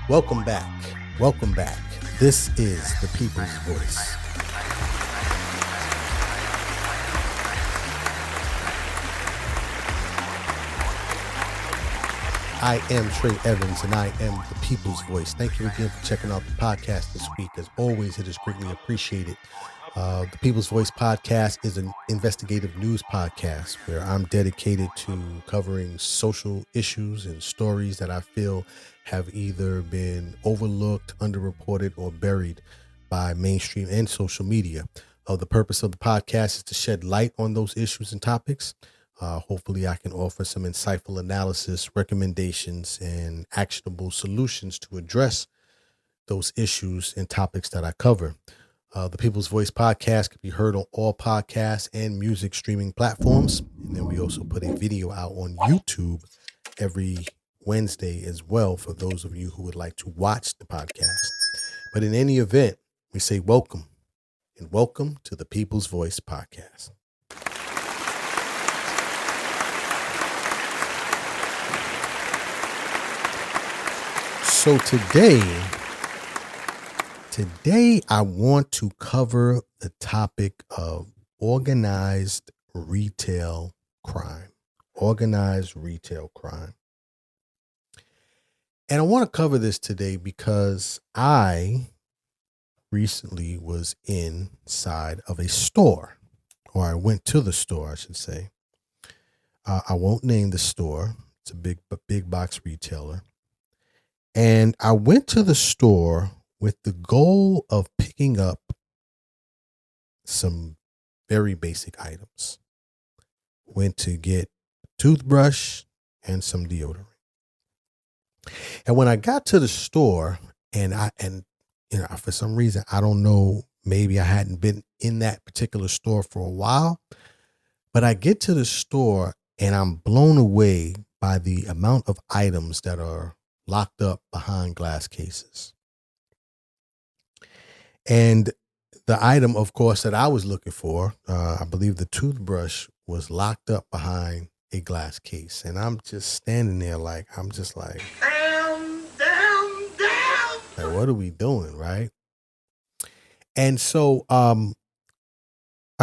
Welcome back. Welcome back. This is the People's Voice. I am Trey Evans, and I am the People's Voice. Thank you again for checking out the podcast this week. As always, it is greatly appreciated. The People's Voice podcast is an investigative news podcast where I'm dedicated to covering social issues and stories that I feel have either been overlooked, underreported, or buried by mainstream and social media. The purpose of the podcast is to shed light on those issues and topics. Hopefully I can offer some insightful analysis, recommendations, and actionable solutions to address those issues and topics that I cover. The People's Voice podcast can be heard on all podcasts and music streaming platforms. And then we also put a video out on YouTube every Wednesday as well for those of you who would like to watch the podcast. But in any event, we say welcome and welcome to the People's Voice podcast. So today I want to cover the topic of organized retail crime. Organized retail crime. And I want to cover this today because I recently was inside of a store, or I went to the store, I should say. I won't name the store. It's a big box retailer. And I went to the store with the goal of picking up some very basic items. Went to get a toothbrush and some deodorant. And when I got to the store, and for some reason, I don't know, maybe I hadn't been in that particular store for a while, but I get to the store and I'm blown away by the amount of items that are locked up behind glass cases. And the item, of course, that I was looking for, I believe the toothbrush, was locked up behind a glass case. And I'm just standing there I'm just like, down. Like, what are we doing, right? And so I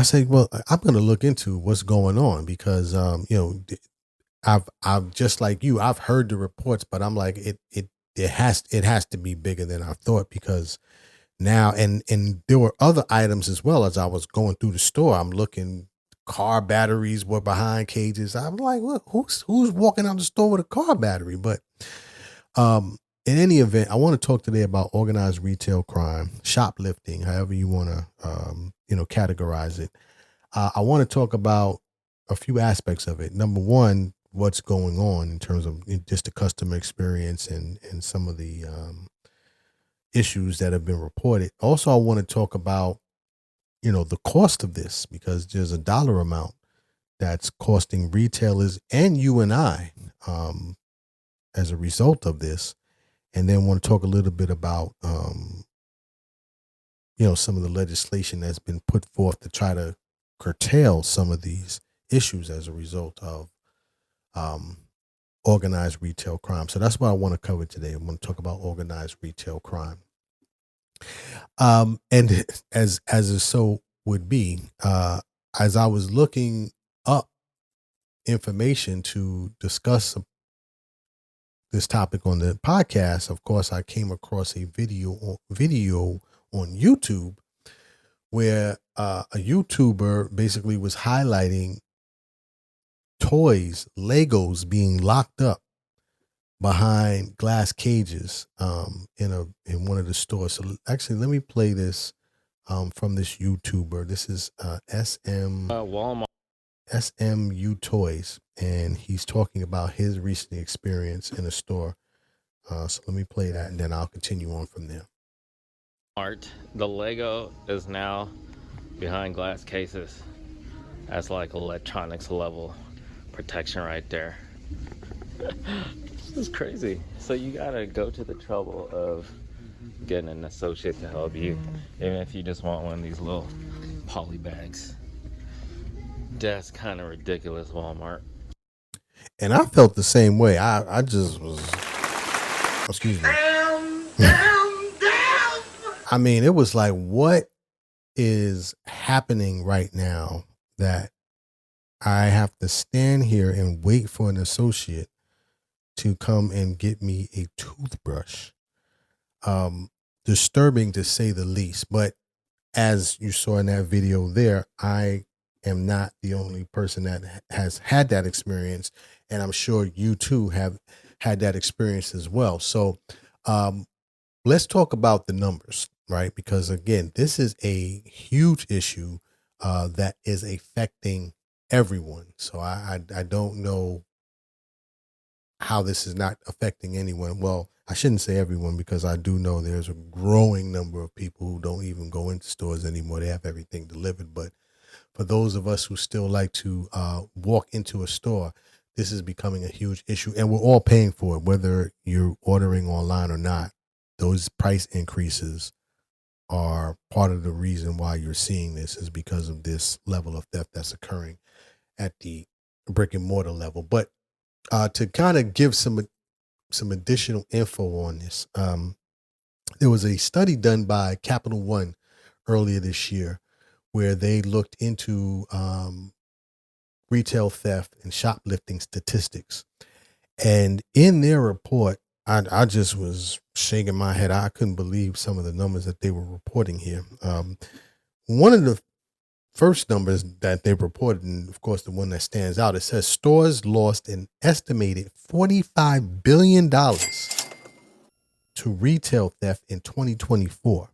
said, well, I'm going to look into what's going on because, I've just like you, I've heard the reports, but I'm like, it has to be bigger than I thought, because now, and there were other items as well. As I was going through the store, I'm looking, car batteries were behind cages. I'm like, look, who's walking out the store with a car battery? But in any event, I want to talk today about organized retail crime, shoplifting, however you want to categorize it. I want to talk about a few aspects of it. Number one, what's going on in terms of just the customer experience and some of the issues that have been reported. Also, I want to talk about, the cost of this, because there's a dollar amount that's costing retailers and you and I as a result of this. And then want to talk a little bit about, some of the legislation that's been put forth to try to curtail some of these issues as a result of organized retail crime. So that's what I want to cover today. I want to talk about organized retail crime. And as it so would be, as I was looking up information to discuss this topic on the podcast, of course, I came across a video on YouTube where a YouTuber basically was highlighting toys, Legos being locked up behind glass cages in one of the stores. So actually, let me play this from this YouTuber. This is Walmart. SMU Toys, and he's talking about his recent experience in a store. So let me play that, and then I'll continue on from there. The Lego is now behind glass cases. That's like electronics level protection right there. This is crazy. So you gotta go to the trouble of getting an associate to help you, even if you just want one of these little poly bags. That's kind of ridiculous, Walmart. And I felt the same way. I just was, excuse me. I mean, it was like, what is happening right now that I have to stand here and wait for an associate to come and get me a toothbrush? Disturbing to say the least. But as you saw in that video there, I am not the only person that has had that experience, and I'm sure you too have had that experience as well. So let's talk about the numbers, right? Because again, this is a huge issue that is affecting everyone. So I don't know how this is not affecting anyone. Well, I shouldn't say everyone, because I do know there's a growing number of people who don't even go into stores anymore. They have everything delivered. But for those of us who still like to walk into a store, this is becoming a huge issue, and we're all paying for it, whether you're ordering online or not. Those price increases are part of the reason why you're seeing this, is because of this level of theft that's occurring at the brick and mortar level. But to kind of give some additional info on this, there was a study done by Capital One earlier this year where they looked into retail theft and shoplifting statistics. And in their report, I just was shaking my head. I couldn't believe some of the numbers that they were reporting here. One of the first numbers that they reported, and of course the one that stands out, it says stores lost an estimated $45 billion to retail theft in 2024.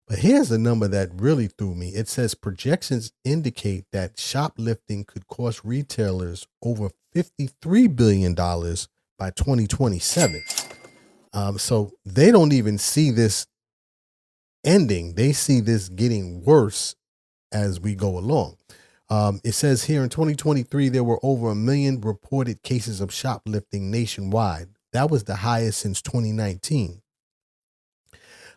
But here's the number that really threw me. It says projections indicate that shoplifting could cost retailers over $53 billion by 2027. So they don't even see this ending. They see this getting worse as we go along. It says here in 2023, there were over 1 million reported cases of shoplifting nationwide. That was the highest since 2019.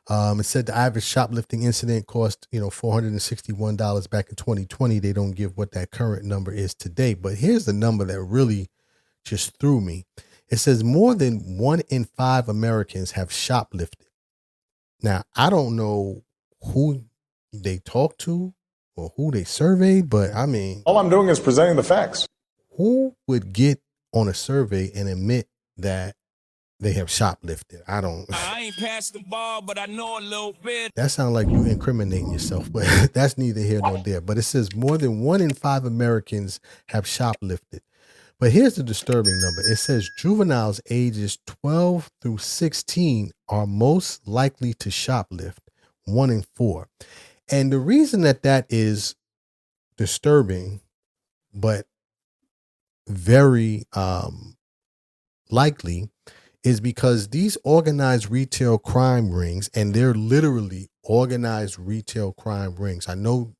It said the average shoplifting incident cost, $461 back in 2020. They don't give what that current number is today. But here's the number that really just threw me. It says more than 1 in 5 Americans have shoplifted. Now, I don't know who they talked to or who they surveyed, but I mean, all I'm doing is presenting the facts. Who would get on a survey and admit that they have shoplifted? I ain't passed the ball, but I know a little bit. That sounds like you incriminating yourself, but that's neither here nor there. But it says more than 1 in 5 Americans have shoplifted. But here's the disturbing number. It says juveniles ages 12 through 16 are most likely to shoplift, 1 in 4. And the reason that is disturbing, but very likely, is because these organized retail crime rings, and they're literally organized retail crime rings. I know,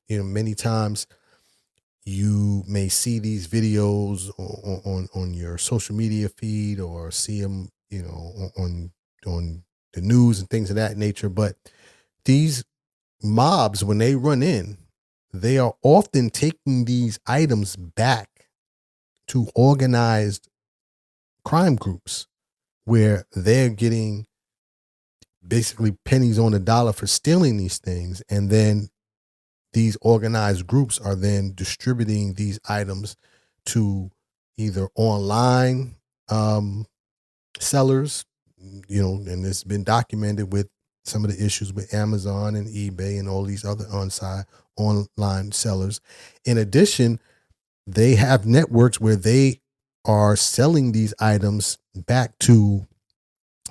many times you may see these videos on your social media feed, or see them, on the news and things of that nature. But these mobs, when they run in, they are often taking these items back to organized crime groups, where they're getting basically pennies on the dollar for stealing these things. And then these organized groups are then distributing these items to either online sellers, and it's been documented with some of the issues with Amazon and eBay and all these other online sellers. In addition, they have networks where they are selling these items back to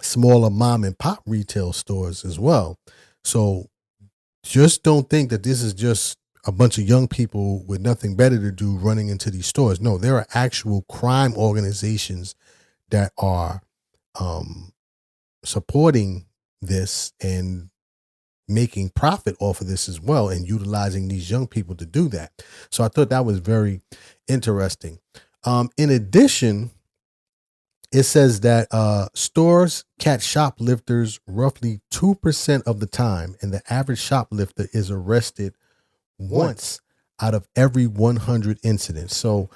smaller mom and pop retail stores as well. So just don't think that this is just a bunch of young people with nothing better to do running into these stores. No, there are actual crime organizations that are supporting this and making profit off of this as well, and utilizing these young people to do that. So I thought that was very interesting. In addition, it says that stores catch shoplifters roughly 2% of the time, and the average shoplifter is arrested once out of every 100 incidents. So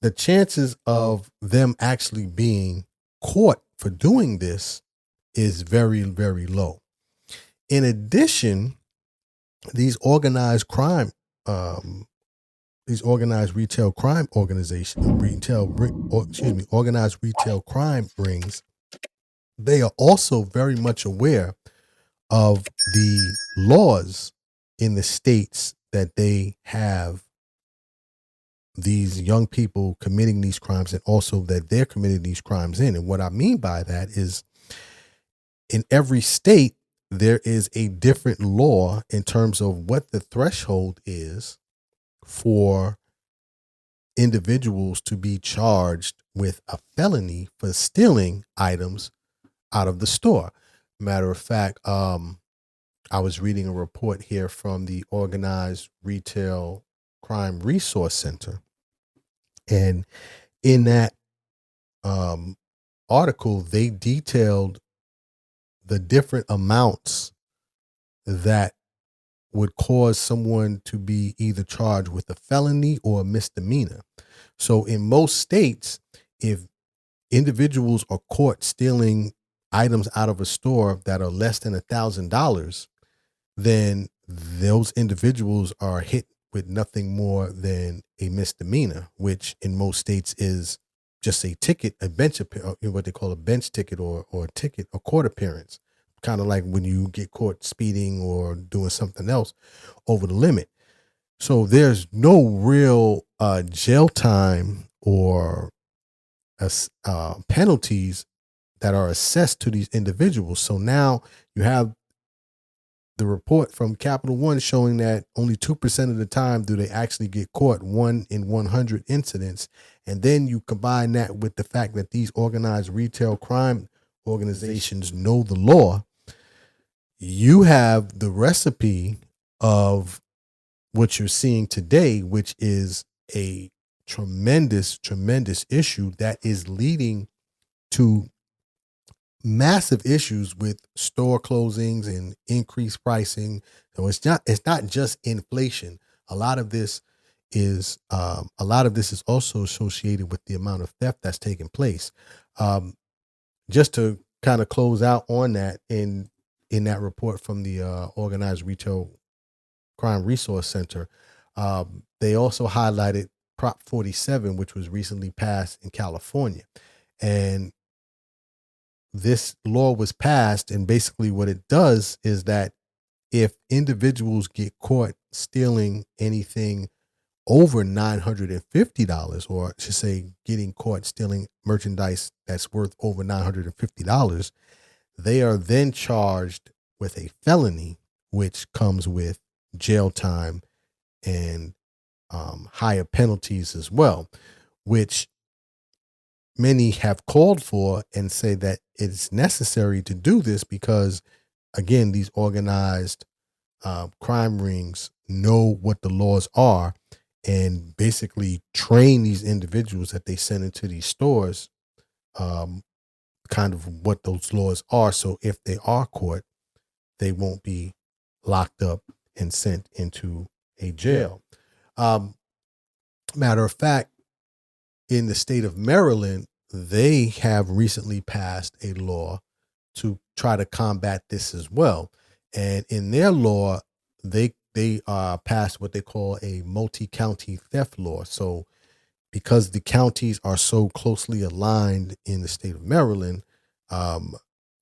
the chances of them actually being caught for doing this is very, very low. In addition, these organized retail crime organized retail crime rings, they are also very much aware of the laws in the states that they have these young people committing these crimes, and also that they're committing these crimes in. And what I mean by that is, in every state, there is a different law in terms of what the threshold is for individuals to be charged with a felony for stealing items out of the store. Matter of fact, I was reading a report here from the Organized Retail Crime Resource Center. And in that article, they detailed the different amounts that would cause someone to be either charged with a felony or a misdemeanor. So in most states, if individuals are caught stealing items out of a store that are less than $1,000, then those individuals are hit with nothing more than a misdemeanor, which in most states is just a ticket, what they call a bench ticket, or a ticket, a court appearance, kind of like when you get caught speeding or doing something else over the limit. So there's no real jail time or penalties that are assessed to these individuals. So now you have the report from Capital One showing that only 2% of the time do they actually get caught, 1 in 100 incidents. And then you combine that with the fact that these organized retail crime organizations know the law. You have the recipe of what you're seeing today, which is a tremendous, tremendous issue that is leading to massive issues with store closings and increased pricing. So it's not just inflation. A lot of this is also associated with the amount of theft that's taking place. Just to kind of close out on that, in that report from the Organized Retail Crime Resource Center, they also highlighted Prop 47, which was recently passed in California. And this law was passed, and basically what it does is that if individuals get caught stealing anything over $950, or I should say getting caught stealing merchandise that's worth over $950, they are then charged with a felony, which comes with jail time and higher penalties as well, which many have called for and say that it's necessary to do this because, again, these organized crime rings know what the laws are and basically train these individuals that they send into these stores kind of what those laws are. So if they are caught, they won't be locked up and sent into a jail. Matter of fact, in the state of Maryland, they have recently passed a law to try to combat this as well. And in their law, they passed what they call a multi-county theft law. So because the counties are so closely aligned in the state of Maryland,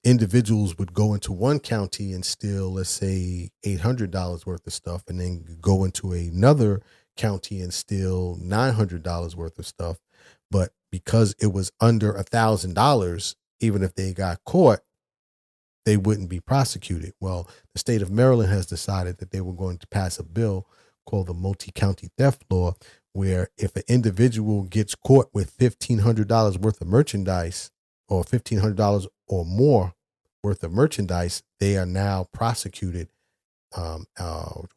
individuals would go into one county and steal, let's say, $800 worth of stuff, and then go into another county and steal $900 worth of stuff. But because it was under $1,000, even if they got caught, they wouldn't be prosecuted. Well, the state of Maryland has decided that they were going to pass a bill called the multi-county theft law, where if an individual gets caught with $1,500 worth of merchandise, or $1,500 or more worth of merchandise, they are now prosecuted, or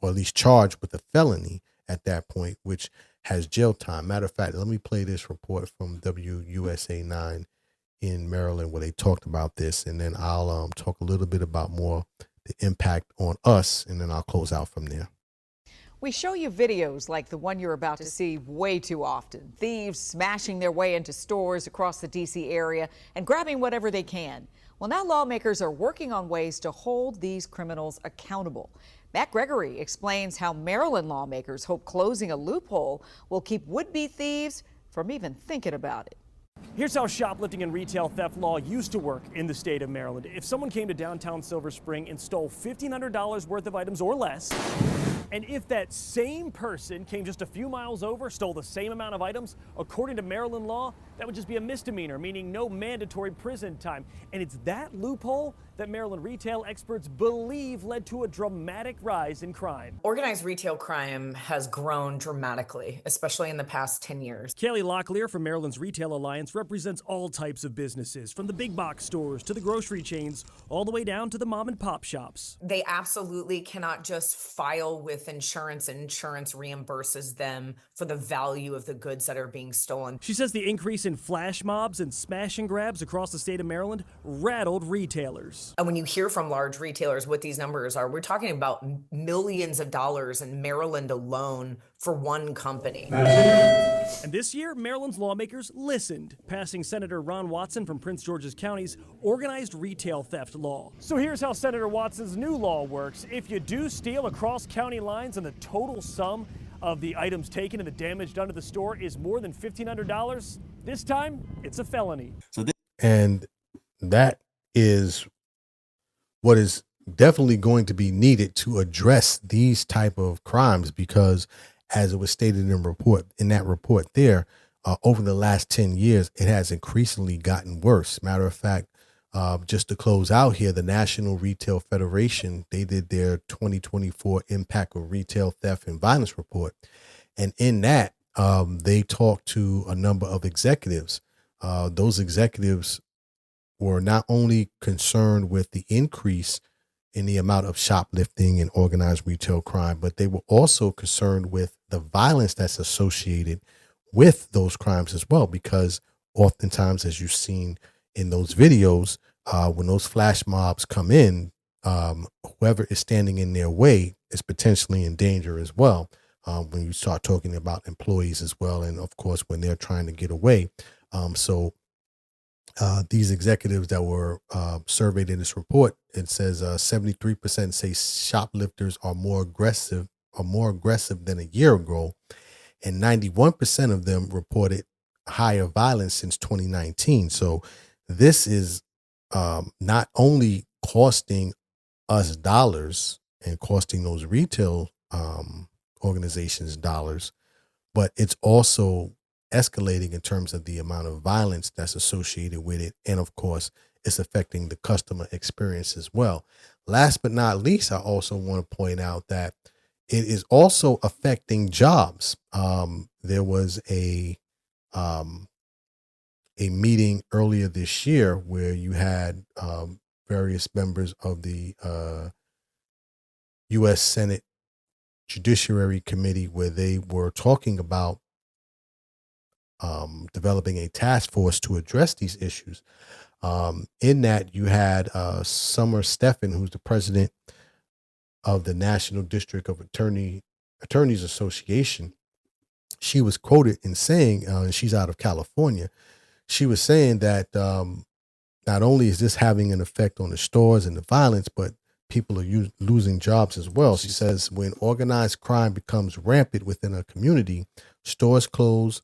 at least charged with a felony at that point, which has jail time. Matter of fact, let me play this report from WUSA 9 in Maryland where they talked about this, and then I'll talk a little bit about more the impact on us, and then I'll close out from there. We show you videos like the one you're about to see way too often. Thieves smashing their way into stores across the D.C. area and grabbing whatever they can. Well, now lawmakers are working on ways to hold these criminals accountable. Matt Gregory explains how Maryland lawmakers hope closing a loophole will keep would-be thieves from even thinking about it. Here's how shoplifting and retail theft law used to work in the state of Maryland. If someone came to downtown Silver Spring and stole $1,500 worth of items or less, and if that same person came just a few miles over, stole the same amount of items, according to Maryland law, that would just be a misdemeanor, meaning no mandatory prison time. And it's that loophole that Maryland retail experts believe led to a dramatic rise in crime. Organized retail crime has grown dramatically, especially in the past 10 years. Kaylee Locklear from Maryland's Retail Alliance represents all types of businesses, from the big box stores to the grocery chains, all the way down to the mom and pop shops. They absolutely cannot just file with insurance and insurance reimburses them for the value of the goods that are being stolen. She says the increase in flash mobs and smash and grabs across the state of Maryland rattled retailers. And when you hear from large retailers what these numbers are, we're talking about millions of dollars in Maryland alone for one company. And this year, Maryland's lawmakers listened, passing Senator Ron Watson from Prince George's County's organized retail theft law. So here's how Senator Watson's new law works. If you do steal across county lines and the total sum of the items taken and the damage done to the store is more than $1,500, this time it's a felony. And that is what is definitely going to be needed to address these type of crimes, because as it was stated in that report there, over the last 10 years, it has increasingly gotten worse. Matter of fact, just to close out here, the National Retail Federation, they did their 2024 Impact of Retail Theft and Violence report. And in that, they talked to a number of executives. Those executives were not only concerned with the increase in the amount of shoplifting and organized retail crime, but they were also concerned with the violence that's associated with those crimes as well, because oftentimes, as you've seen in those videos, when those flash mobs come in, whoever is standing in their way is potentially in danger as well. When you start talking about employees as well, and of course, when they're trying to get away. These executives that were surveyed in this report, it says 73% say shoplifters are more aggressive than a year ago, and 91% of them reported higher violence since 2019. So this is not only costing us dollars and costing those retail organizations dollars, but it's also escalating in terms of the amount of violence that's associated with it. And of course, it's affecting the customer experience as well. Last but not least, I also want to point out that it is also affecting jobs. There was a meeting earlier this year where you had various members of the U.S. Senate Judiciary Committee, where they were talking about developing a task force to address these issues. In that, you had Summer Stephan, who's the president of the National District of Attorneys Association. She was quoted in saying, and she's out of California, she was saying that not only is this having an effect on the stores and the violence, but people are losing jobs as well. She says when organized crime becomes rampant within a community, stores close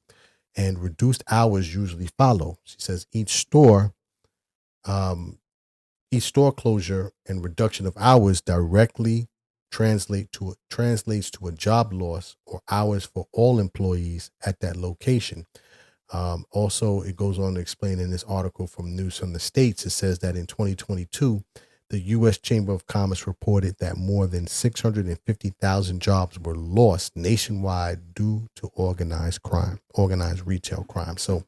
and reduced hours usually follow. She says each store closure and reduction of hours directly translates to a job loss or hours for all employees at that location. Also, it goes on to explain in this article from News from the States, it says that in 2022, the U.S. Chamber of Commerce reported that more than 650,000 jobs were lost nationwide due to organized retail crime. So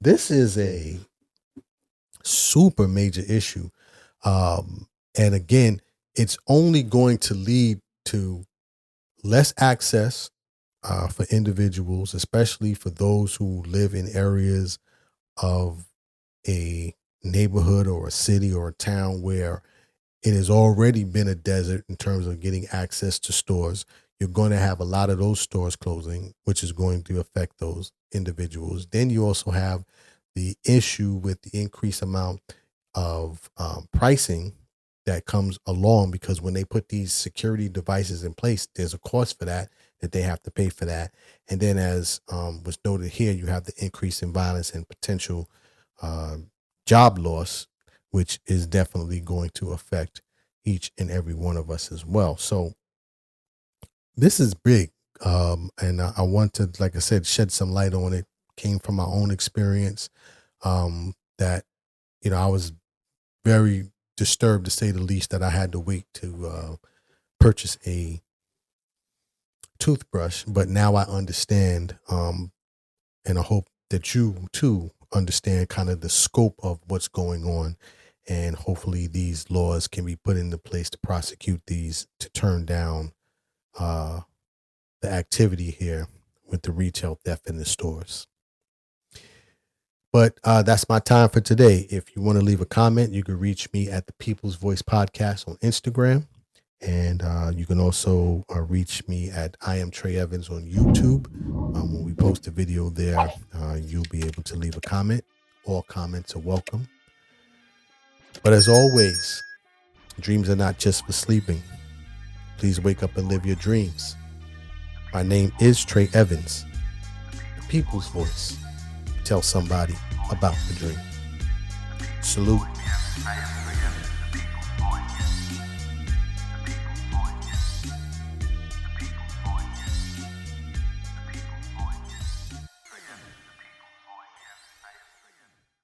this is a super major issue. And again, it's only going to lead to less access for individuals, especially for those who live in areas of a neighborhood or a city or a town where it has already been a desert in terms of getting access to stores. You're going to have a lot of those stores closing, which is going to affect those individuals. Then you also have the issue with the increased amount of pricing that comes along, because when they put these security devices in place, there's a cost for that they have to pay for that. And then, as was noted here, you have the increase in violence and potential job loss, which is definitely going to affect each and every one of us as well. So this is big. And I want to, like I said, shed some light on it. Came from my own experience, that, I was very disturbed, to say the least, that I had to wait to purchase a toothbrush. But now I understand, and I hope that you too understand kind of the scope of what's going on. And hopefully these laws can be put into place to prosecute these, to turn down the activity here with the retail theft in the stores. But that's my time for today. If you want to leave a comment, you can reach me at the People's Voice Podcast on Instagram. And you can also reach me at I am Trey Evans on YouTube. When we post a video there, you'll be able to leave a comment. All comments are welcome. But as always, dreams are not just for sleeping. Please wake up and live your dreams. My name is Trey Evans, the People's Voice. Tell somebody about the dream. Salute.